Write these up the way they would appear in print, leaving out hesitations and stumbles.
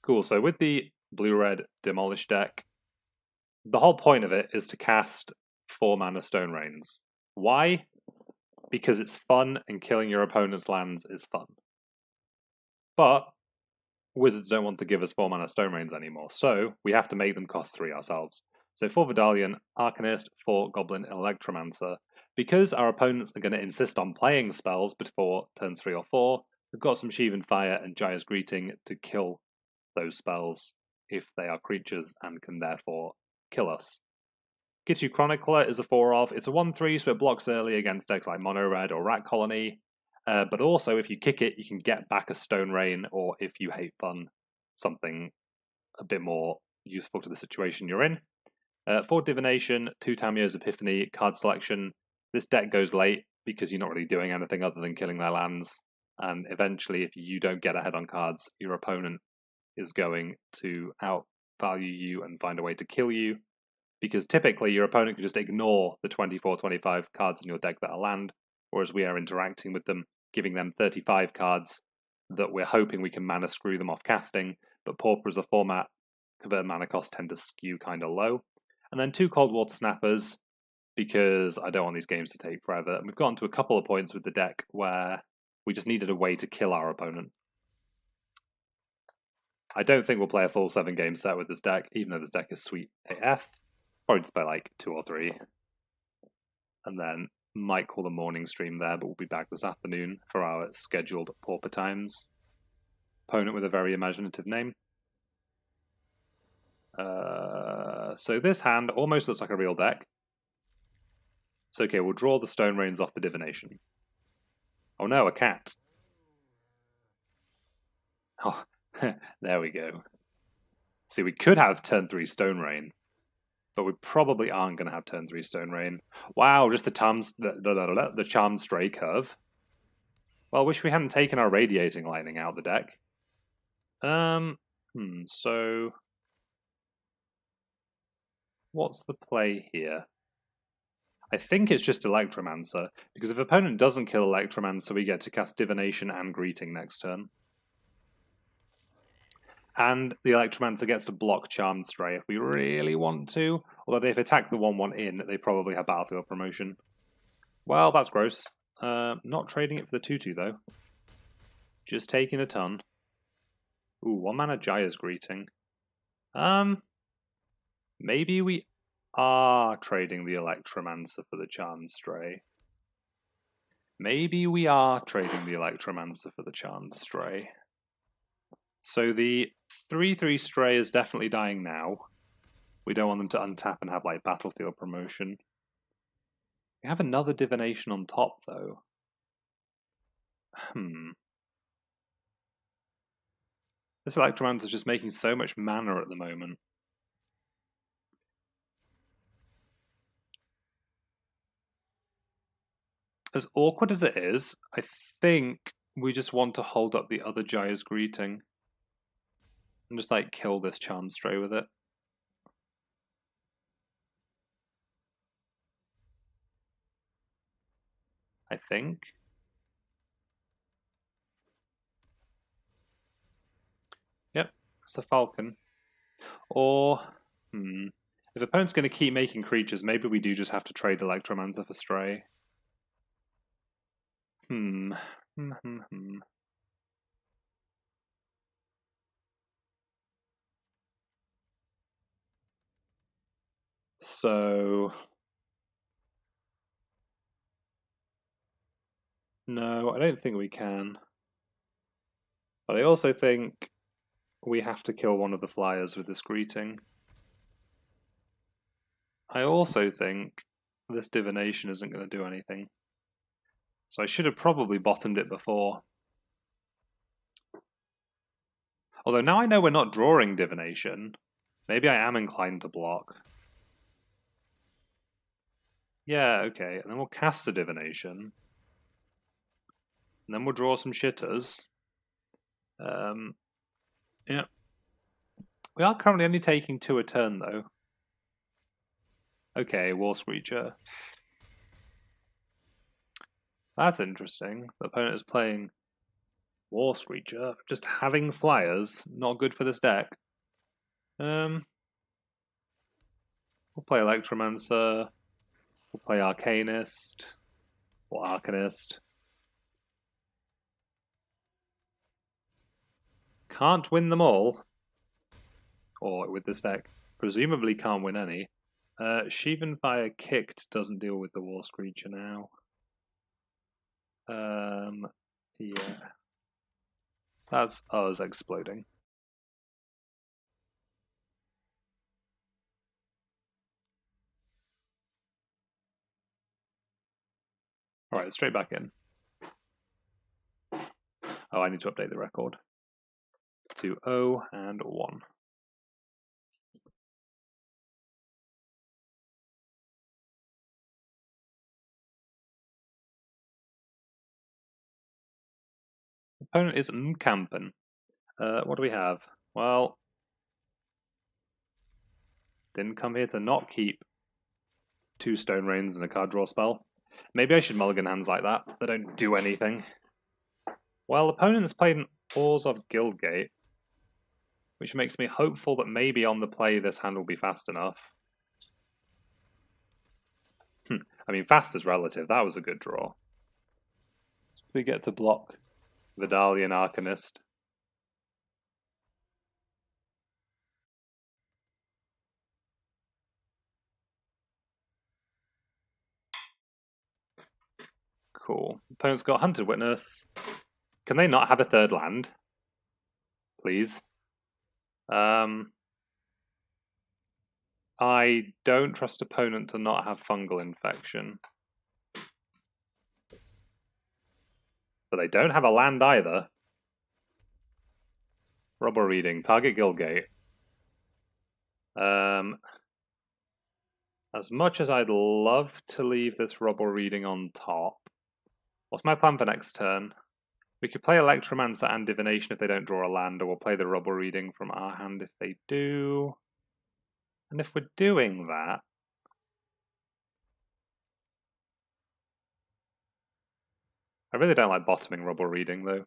Cool, so with the blue-red Demolish deck, the whole point of it is to cast 4-mana Stone Rains. Why? Because it's fun and killing your opponent's lands is fun. But Wizards don't want to give us 4-mana Stone Rains anymore, so we have to make them cost 3 ourselves. So for Vodalian Arcanist, for Goblin Electromancer, because our opponents are going to insist on playing spells before turns 3 or 4, we've got some Shivan Fire and Jaya's Greeting to kill those spells if they are creatures and can therefore kill us. Ghitu Chronicler is a 4-of. It's a 1/3, so it blocks early against decks like Mono Red or Rat Colony. But also, if you kick it, you can get back a Stone Rain, or if you hate fun, something a bit more useful to the situation you're in. For Divination, 2 Tamiyo's Epiphany, card selection. This deck goes late because you're not really doing anything other than killing their lands. And eventually, if you don't get ahead on cards, your opponent is going to outvalue you and find a way to kill you. Because typically, your opponent can just ignore the 24-25 cards in your deck that are land, whereas we are interacting with them, giving them 35 cards that we're hoping we can mana screw them off casting, but Pauper as a format, converted mana costs tend to skew kind of low. And then 2 Cold Water Snappers, because I don't want these games to take forever. And we've gotten to a couple of points with the deck where we just needed a way to kill our opponent. I don't think we'll play a full 7-game set with this deck, even though this deck is sweet AF. Probably just play like 2 or 3. And then might call a morning stream there, but we'll be back this afternoon for our scheduled Pauper times. Opponent with a very imaginative name. So this hand almost looks like a real deck. So okay, we'll draw the Stone Rains off the Divination. Oh no, a cat. Oh, there we go. See, we could have turn 3 Stone Rain, but we probably aren't going to have turn 3 Stone Rain. Wow, just the Charmed Stray curve. Well, I wish we hadn't taken our Radiating Lightning out of the deck. So what's the play here? I think it's just Electromancer, because if opponent doesn't kill Electromancer, we get to cast Divination and Greeting next turn. And the Electromancer gets to block Charmed Stray if we really want to. Although they've attacked the 1/1 in, they probably have Battlefield Promotion. Well, that's gross. Not trading it for the 2/2 though. Just taking a ton. Ooh, 1-mana Jaya's Greeting. Maybe we are trading the Electromancer for the Charmed Stray. Maybe we are trading the Electromancer for the Charmed Stray. So the 3/3 Stray is definitely dying now. We don't want them to untap and have like Battlefield Promotion. We have another Divination on top though. This Electromancer is just making so much mana at the moment. As awkward as it is, I think we just want to hold up the other Jaya's Greeting. And just like kill this Charmed Stray with it. I think. Yep, it's a Falcon. Or, if opponent's going to keep making creatures, maybe we do just have to trade Electromancer for Stray. So, no, I don't think we can. But I also think we have to kill one of the flyers with this Greeting. I also think this Divination isn't going to do anything. So I should have probably bottomed it before. Although now I know we're not drawing Divination, maybe I am inclined to block. Yeah, okay, and then we'll cast a Divination. And then we'll draw some shitters. Yeah. We are currently only taking 2 a turn, though. Okay, War Screecher. That's interesting. The opponent is playing War Screecher. Just having flyers, not good for this deck. We'll play Electromancer. We'll play Arcanist. Or Arcanist. Can't win them all. Or with this deck. Presumably can't win any. Shivan Fire kicked doesn't deal with the War Screecher now. Yeah. That's us exploding. Alright, straight back in. Oh, I need to update the record. To 0 and 1. Opponent is Mkampen. What do we have? Well, didn't come here to not keep 2 Stone Rains and a card draw spell. Maybe I should mulligan hands like that. They don't do anything. Well, opponent's played an Oars of Guildgate, which makes me hopeful that maybe on the play this hand will be fast enough. I mean, fast is relative. That was a good draw. So we get to block Vodalian Arcanist. Cool. Opponent's got Hunted Witness. Can they not have a third land? Please. I don't trust opponent to not have fungal infection. But they don't have a land either. Rubble Reading, target Guildgate. As much as I'd love to leave this Rubble Reading on top, what's my plan for next turn? We could play Electromancer and Divination if they don't draw a land, or we'll play the Rubble Reading from our hand if they do. And if we're doing that, I really don't like bottoming Rubble Reading though.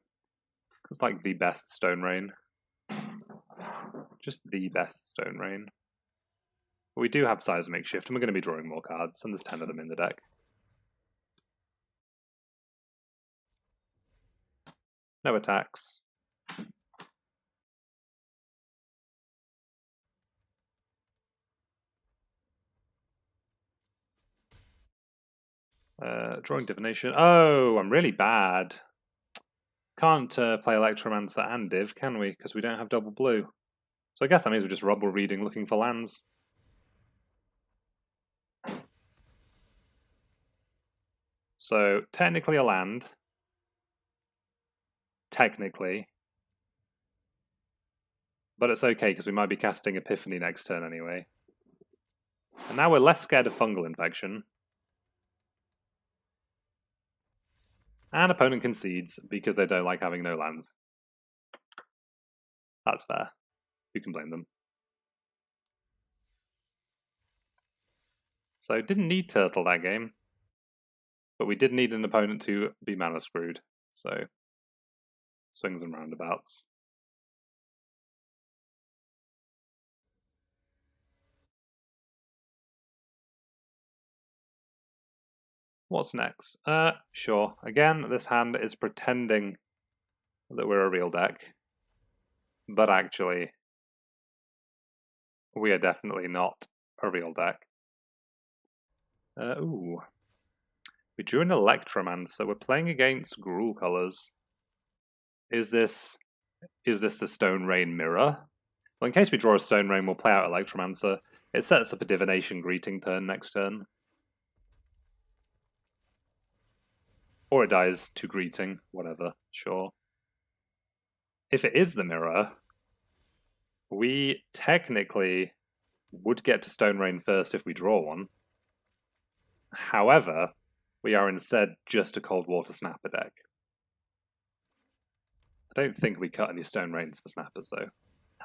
It's like the best Stone Rain. Just the best Stone Rain. But we do have Seismic Shift, and we're going to be drawing more cards, and there's 10 of them in the deck. No attacks. Drawing Divination. Oh, I'm really bad. Can't play Electromancer and Div, can we? Because we don't have double blue. So I guess that means we're just Rubble Reading looking for lands. So technically a land. Technically. But it's okay because we might be casting Epiphany next turn anyway. And now we're less scared of fungal infection. And opponent concedes because they don't like having no lands. That's fair. Who can blame them? So didn't need Turtle that game. But we did need an opponent to be mana screwed. So swings and roundabouts. What's next? Sure. Again, this hand is pretending that we're a real deck. But actually, we are definitely not a real deck. Ooh. We drew an Electromancer. We're playing against Gruul colors. Is this the Stone Rain mirror? Well, in case we draw a Stone Rain, we'll play out Electromancer. It sets up a Divination Greeting turn next turn. Or it dies to Greeting, whatever, sure. If it is the mirror, we technically would get to Stone Rain first if we draw one. However, we are instead just a Cold Water Snapper deck. I don't think we cut any Stone Rains for Snappers, though.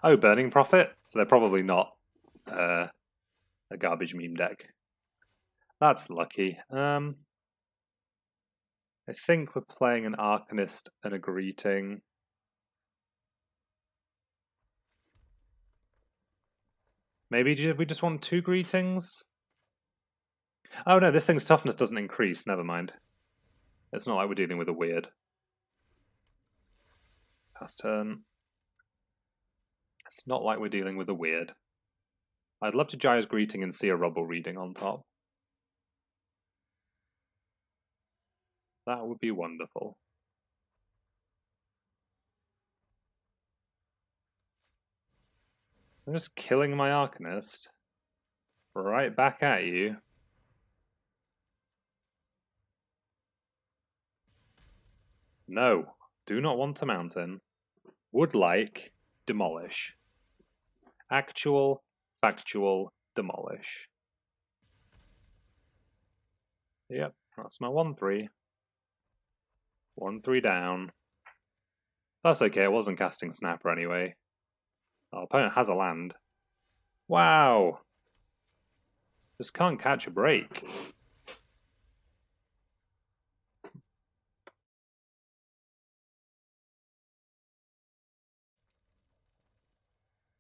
Oh, Burning Prophet? So they're probably not a garbage meme deck. That's lucky. I think we're playing an Arcanist and a Greeting. Maybe we just want 2 greetings? Oh no, this thing's toughness doesn't increase, never mind. It's not like we're dealing with a weird. Pass turn. It's not like we're dealing with a weird. I'd love to Jaya's Greeting and see a Rubble Reading on top. That would be wonderful. I'm just killing my Arcanist. Right back at you. No, do not want a mountain. Would like demolish. Actual, factual demolish. Yep, that's my 1-3. 1-3 down. That's okay, I wasn't casting Snapper anyway. Our opponent has a land. Wow! Just can't catch a break.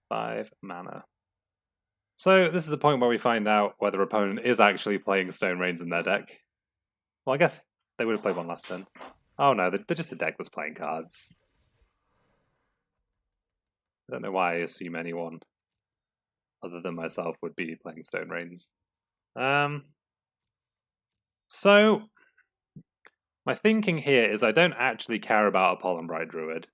Five mana. So this is the point where we find out whether opponent is actually playing Stone Rains in their deck. Well, I guess they would have played one last turn. Oh no, they're just a deck that's playing cards. I don't know why I assume anyone other than myself would be playing Stone Rains. So my thinking here is I don't actually care about a Pollenbright Druid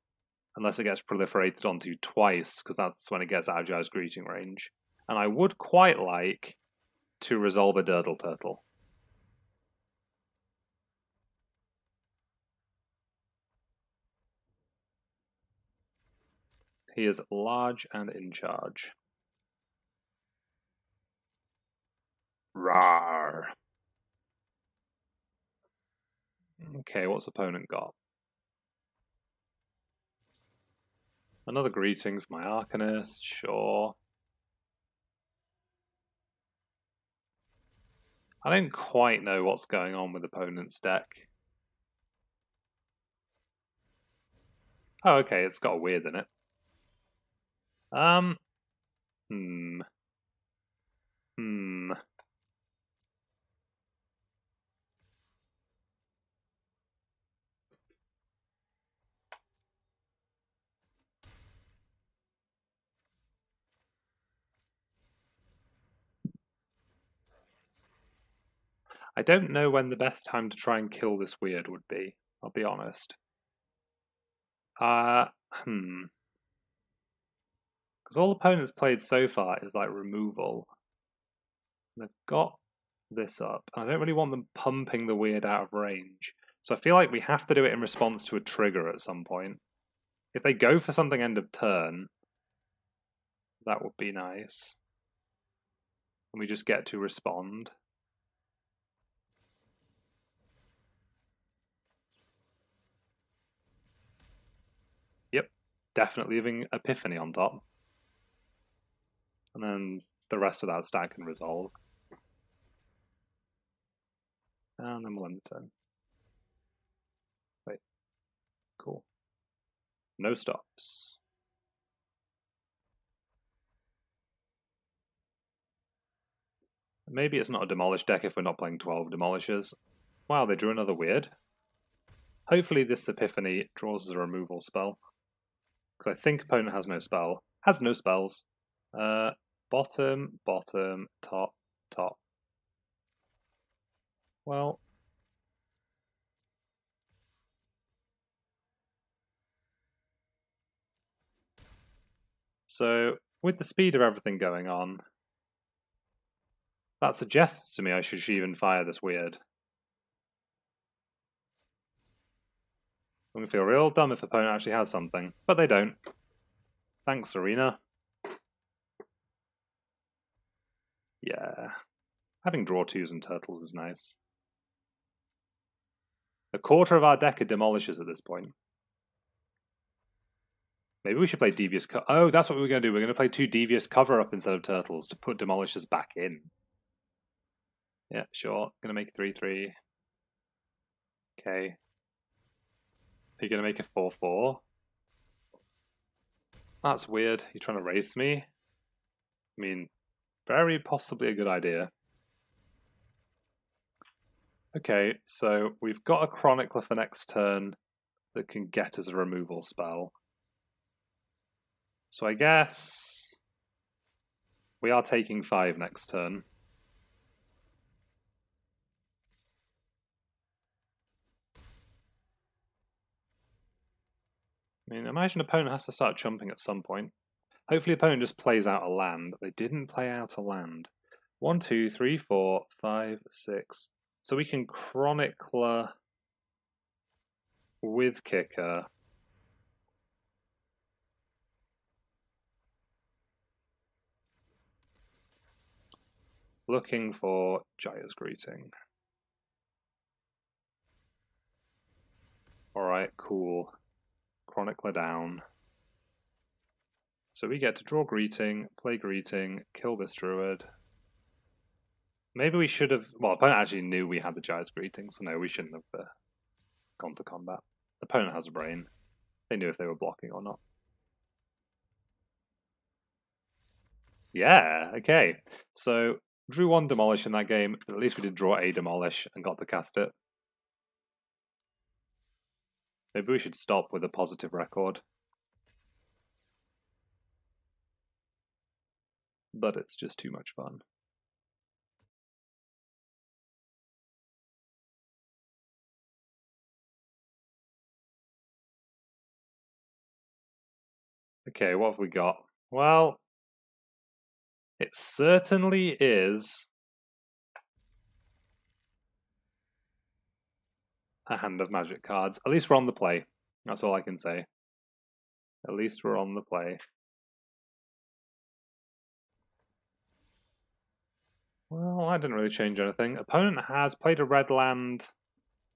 unless it gets proliferated onto twice, because that's when it gets out of Jaya's Greeting range. And I would quite like to resolve a Durdle Turtle. He is large and in charge. Rawr. Okay, what's opponent got? Another greeting for my Arcanist, sure. I don't quite know what's going on with opponent's deck. Oh, okay, it's got a weird in it. I don't know when the best time to try and kill this weird would be, I'll be honest. Because all opponents played so far is like removal. They've got this up. I don't really want them pumping the weird out of range. So I feel like we have to do it in response to a trigger at some point. If they go for something end of turn, that would be nice. And we just get to respond. Yep, definitely leaving Epiphany on top. And then the rest of that stack can resolve. And then we'll end the turn. Wait. Cool. No stops. Maybe it's not a Demolish deck if we're not playing 12 Demolishers. Wow, they drew another weird. Hopefully this Epiphany draws as a removal spell. Because I think opponent has no spell. Has no spells. Bottom, bottom, top, top. Well. So, with the speed of everything going on, that suggests to me I should Shivan Fire this weird. I'm going to feel real dumb if the opponent actually has something, but they don't. Thanks, Arena. Yeah. Having draw 2s and turtles is nice. A quarter of our deck are Demolishers at this point. Maybe we should play Devious Cover. Oh, that's what we were going to do. We're going to play 2 Devious Cover up instead of Turtles to put Demolishers back in. Yeah, sure. Going to make 3-3. Okay. Are you going to make a 4-4? That's weird. You're trying to race me? I mean, Very possibly a good idea. Okay, so we've got a Chronicler for next turn that can get us a removal spell. So I guess we are taking 5 next turn. I mean, imagine opponent has to start chumping at some point. Hopefully opponent just plays out a land. They didn't play out a land. 1, 2, 3, 4, 5, 6. So we can Chronicler with Kicker. Looking for Jaya's Greeting. Alright, cool. Chronicler down. So we get to draw Greeting, play Greeting, kill this Druid. Maybe we should have... Well, opponent actually knew we had the Jaya's Greeting, so no, we shouldn't have gone to combat. The opponent has a brain. They knew if they were blocking or not. Yeah, okay. So, drew 1 Demolish in that game, but at least we did draw a Demolish and got to cast it. Maybe we should stop with a positive record. But it's just too much fun. Okay, what have we got? Well, it certainly is a hand of magic cards. At least we're on the play. That's all I can say. At least we're on the play. Well, that didn't really change anything. Opponent has played a red land,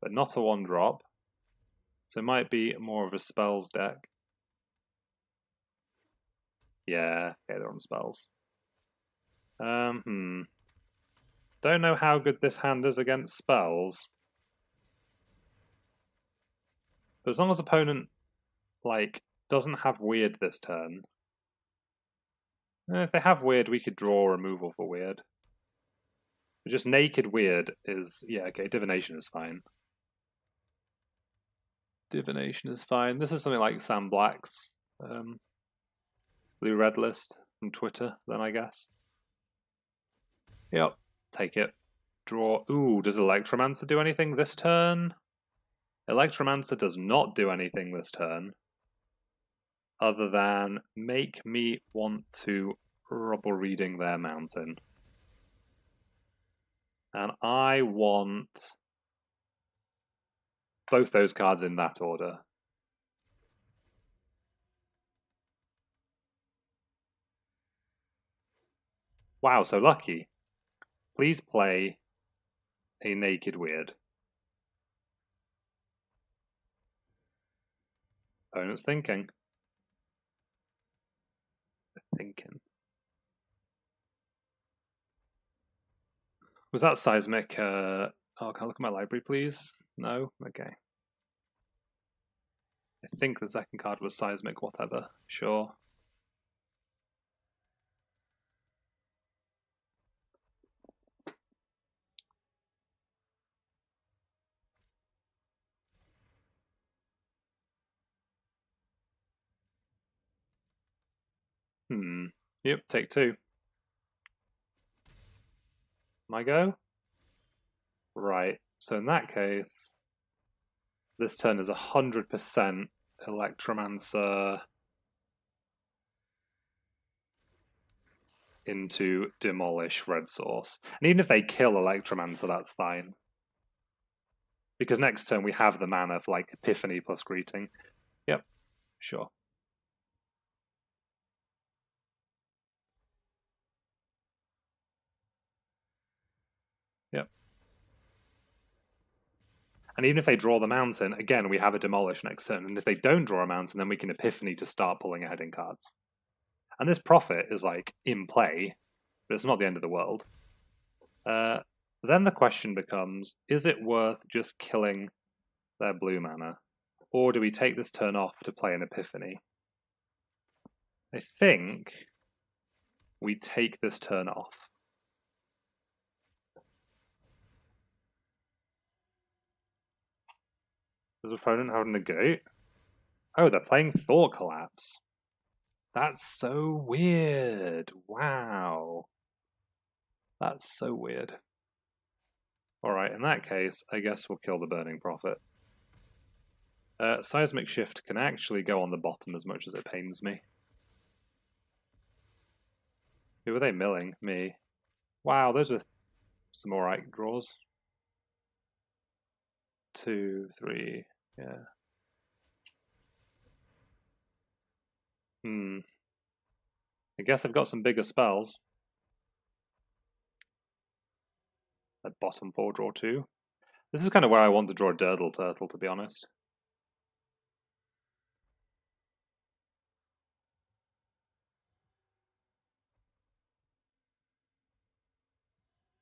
but not a 1-drop. So it might be more of a spells deck. Yeah, they're on spells. Don't know how good this hand is against spells. But as long as opponent, like, doesn't have weird this turn. If they have weird, we could draw removal for weird. But just naked weird is... Yeah, okay, divination is fine. Divination is fine. This is something like Sam Black's blue-red list from Twitter, then I guess. Yep, take it. Draw. Ooh, does Electromancer do anything this turn? Electromancer does not do anything this turn, other than make me want to Rubble Reading their mountain. And I want both those cards in that order. Wow, so lucky. Please play a naked weird. Opponent's thinking. Thinking. Was that Seismic? Oh, can I look at my library, please? No? Okay. I think the second card was Seismic, whatever. Sure. Yep, take 2. My go? Right. So in that case, this turn is 100% Electromancer into Demolish red source. And even if they kill Electromancer, that's fine. Because next turn we have the mana for like Epiphany plus Greeting. Yep, sure. Yep. And even if they draw the mountain, again, we have a Demolish next turn. And if they don't draw a mountain, then we can Epiphany to start pulling ahead in cards. And this profit is like in play, but it's not the end of the world. Then the question becomes, is it worth just killing their blue mana? Or do we take this turn off to play an Epiphany? I think we take this turn off. Does the opponent have a negate? Oh, they're playing Thought Collapse. That's so weird. Wow. That's so weird. Alright, in that case, I guess we'll kill the Burning Prophet. Seismic Shift can actually go on the bottom as much as it pains me. Who were they milling? Me. Wow, those were some alright draws. 2, 3, yeah. I guess I've got some bigger spells. At bottom 4, draw 2. This is kind of where I want to draw a Durdle Turtle, to be honest.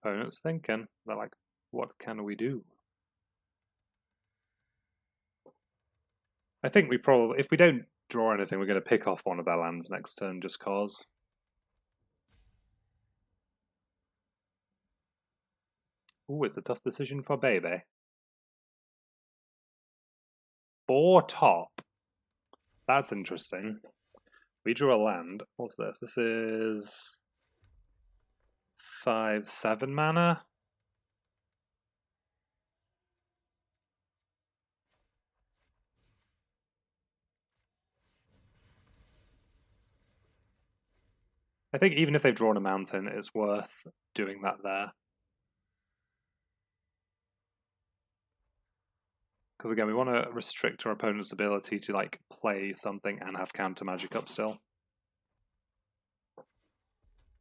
Opponent's thinking. They're like, what can we do? I think we probably, if we don't draw anything, we're going to pick off one of their lands next turn just cause. Ooh, it's a tough decision for baby. 4 top. That's interesting. We drew a land. What's this? This is 5, 7 mana. I think even if they've drawn a mountain, it's worth doing that there. Because again, we want to restrict our opponent's ability to like play something and have counter magic up still.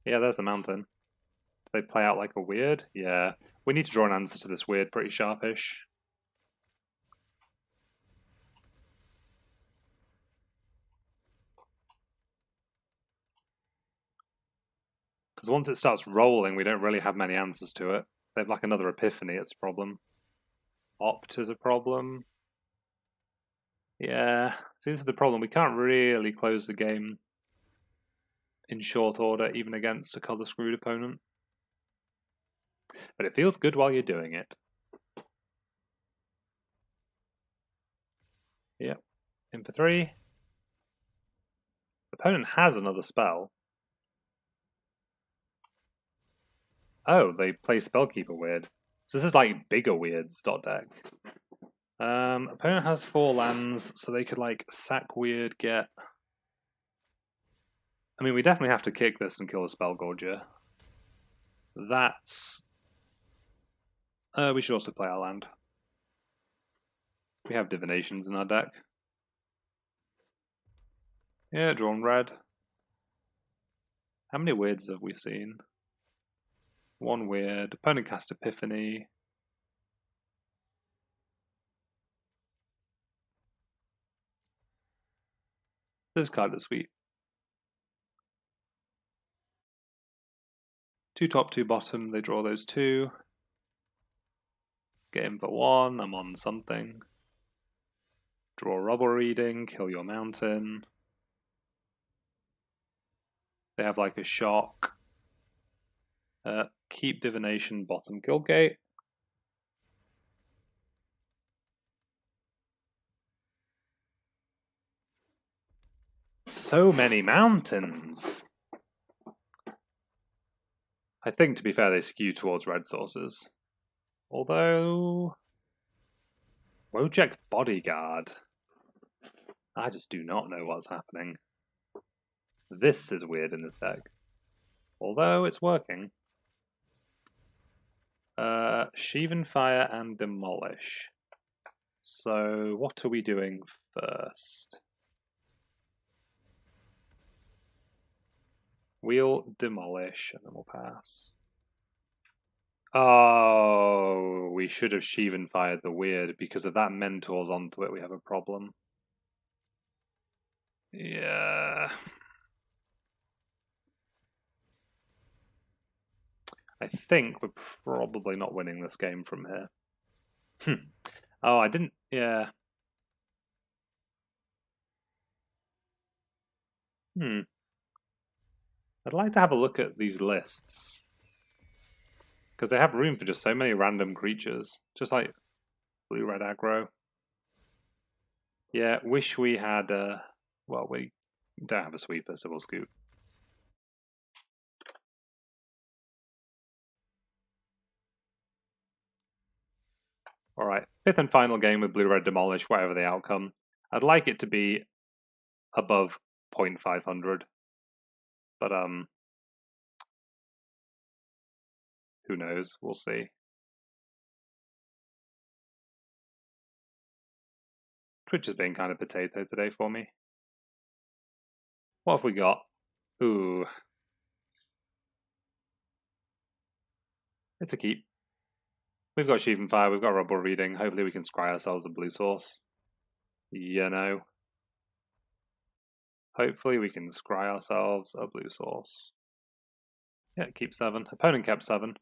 Yeah, there's the mountain. Do they play out like a weird? Yeah. We need to draw an answer to this weird pretty sharpish. Because once it starts rolling, we don't really have many answers to it. They have like another Epiphany, it's a problem. Opt is a problem. Yeah, see, this is the problem. We can't really close the game in short order, even against a color screwed opponent. But it feels good while you're doing it. Yep. In for 3. The opponent has another spell. Oh, they play Spellkeeper weird. So this is like bigger weirds dot deck. Opponent has 4 lands, so they could like sack weird, get... I mean, we definitely have to kick this and kill a Spellgorger. That's... we should also play our land. We have Divinations in our deck. Yeah, drawn red. How many weirds have we seen? 1 weird. Opponent cast Epiphany. This card is sweet. 2 top, 2 bottom. They draw those 2. Get in for 1. I'm on something. Draw Rubble Reading. Kill your mountain. They have like a shock. Keep Divination, bottom Guildgate. So many mountains! I think, to be fair, they skew towards red sources. Although... Wojek Bodyguard. I just do not know what's happening. This is weird in this deck. Although it's working. Shivan Fire and Demolish. So what are we doing first? We'll demolish and then we'll pass. Oh, we should have Shivan fired the weird because if that mentors onto it, we have a problem. Yeah. I think we're probably not winning this game from here. Oh, I didn't... Yeah. I'd like to have a look at these lists. Because they have room for just so many random creatures. Just like blue-red aggro. Yeah, wish we had well, we don't have a sweeper, so we'll scoot. Alright, 5th and final game with blue-red demolish, whatever the outcome. I'd like it to be above 0.500. But who knows? We'll see. Twitch has been kind of potato today for me. What have we got? Ooh. It's a keep. We've got Shivan Fire, we've got Rubble Reading. Hopefully we can scry ourselves a blue source. You know. Hopefully we can scry ourselves a blue source. Yeah, keep 7. Opponent kept 7.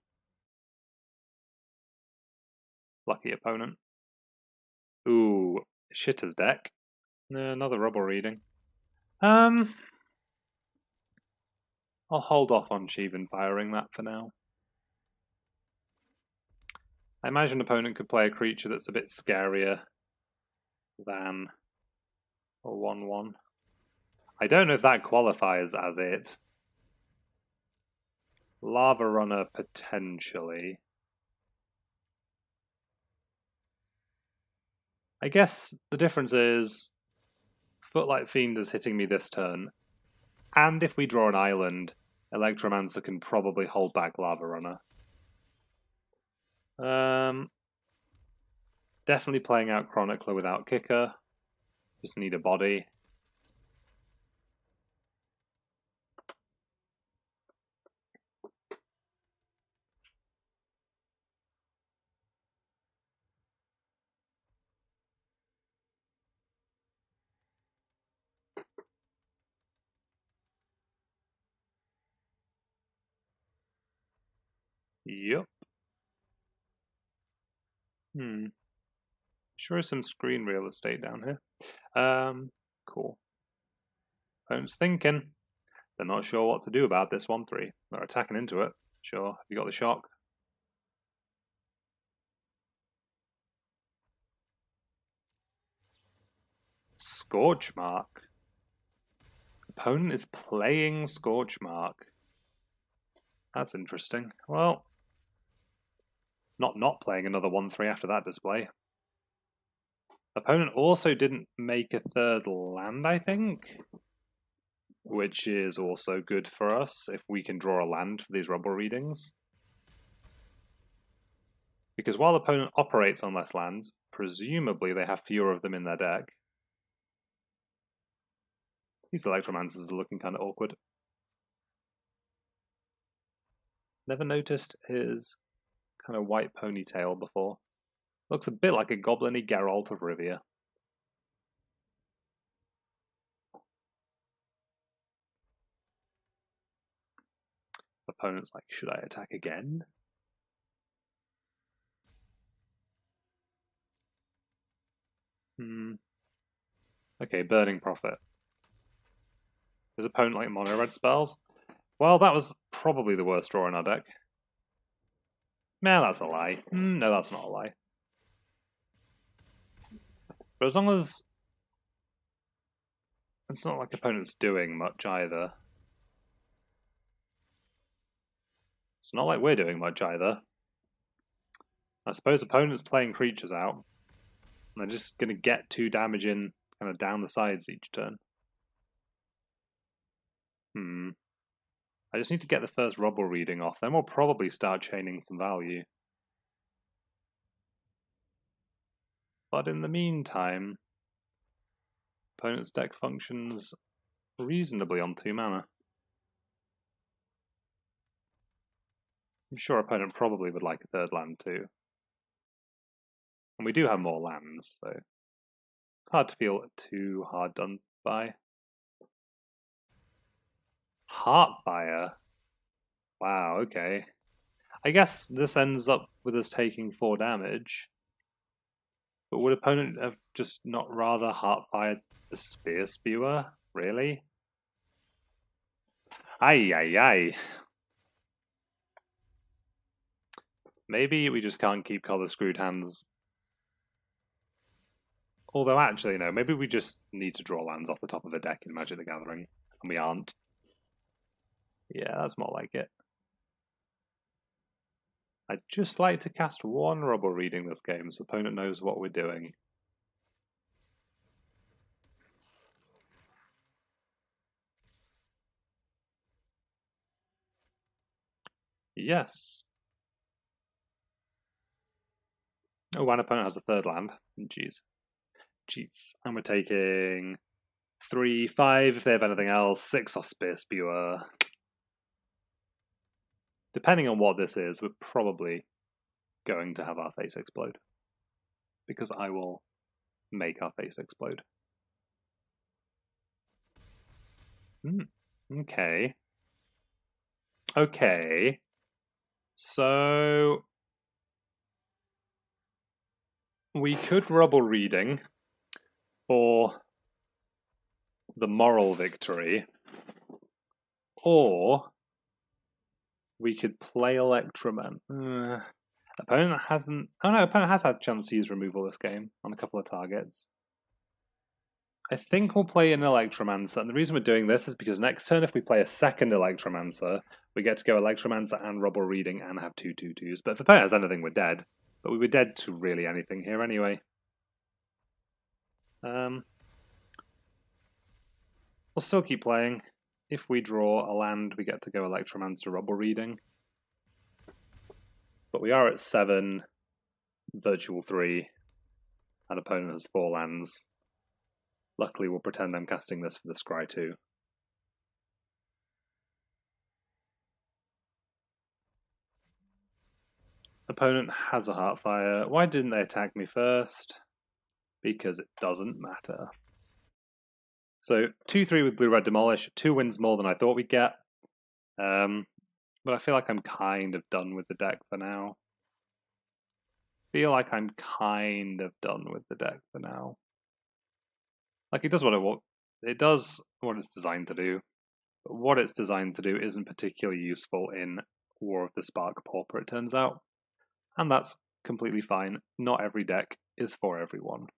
Lucky opponent. Ooh, shitter's deck. Another Rubble Reading. I'll hold off on Shivan firing that for now. I imagine an opponent could play a creature that's a bit scarier than a 1/1. I don't know if that qualifies as it. Lava Runner potentially. I guess the difference is Footlight Fiend is hitting me this turn, and if we draw an island, Electromancer can probably hold back Lava Runner. Definitely playing out Chronicler without kicker. Just need a body. Yup. Sure is some screen real estate down here. Cool. Opponent's thinking. They're not sure what to do about this 1/3. They're attacking into it. Sure. Have you got the shock? Scorch Mark. Opponent is playing Scorch Mark. That's interesting. Well, not playing another 1/3 after that display. Opponent also didn't make a 3rd land, I think, which is also good for us if we can draw a land for these Rubble Readings. Because while opponent operates on less lands, presumably they have fewer of them in their deck. These Electromancers are looking kind of awkward. Never noticed his kind of white ponytail before. Looks a bit like a goblin-y Geralt of Rivia. Opponent's like, should I attack again? Okay, Burning Prophet. His opponent like mono red spells? Well, that was probably the worst draw in our deck. Nah, that's a lie. No, that's not a lie. But as long as it's not like opponent's doing much either. It's not like we're doing much either. I suppose opponent's playing creatures out. And they're just going to get 2 damage in kind of down the sides each turn. I just need to get the first Rubble Reading off, then we'll probably start chaining some value. But in the meantime, opponent's deck functions reasonably on 2 mana. I'm sure opponent probably would like a 3rd land too. And we do have more lands, so it's hard to feel too hard done by. Heartfire? Wow, okay. I guess this ends up with us taking 4 damage. But would opponent have just not rather Heartfire the Spear Spewer? Really? Ay, ay, ay. Maybe we just can't keep color screwed hands. Although, actually, no. Maybe we just need to draw lands off the top of a deck in Magic the Gathering, and we aren't. Yeah, that's more like it. I'd just like to cast one Rubble Reading this game, so the opponent knows what we're doing. Yes. Oh, one opponent has a third land. Jeez. Jeez. And we're taking 3, 5 if they have anything else, 6 off Spear Spewer. Depending on what this is, we're probably going to have our face explode. Because I will make our face explode. Okay. Okay. So we could Rubble Reading for the moral victory, or we could play Electromancer. Opponent hasn't. Oh no, opponent has had a chance to use removal this game on a couple of targets. I think we'll play an Electromancer, and the reason we're doing this is because next turn, if we play a second Electromancer, we get to go Electromancer and Rubble Reading and have 2/2/2s. But if opponent has anything, we're dead. But we were dead to really anything here anyway. We'll still keep playing. If we draw a land, we get to go Electromancer, Rubble Reading. But we are at 7, Virtual 3, and opponent has 4 lands. Luckily, we'll pretend I'm casting this for the Scry 2. Opponent has a Heartfire. Why didn't they attack me first? Because it doesn't matter. So 2-3 with Blue-Red Demolish. 2 wins more than I thought we'd get. But I feel like I'm kind of done with the deck for now. Like it does what it's designed to do. But what it's designed to do isn't particularly useful in War of the Spark Pauper, it turns out. And that's completely fine. Not every deck is for everyone.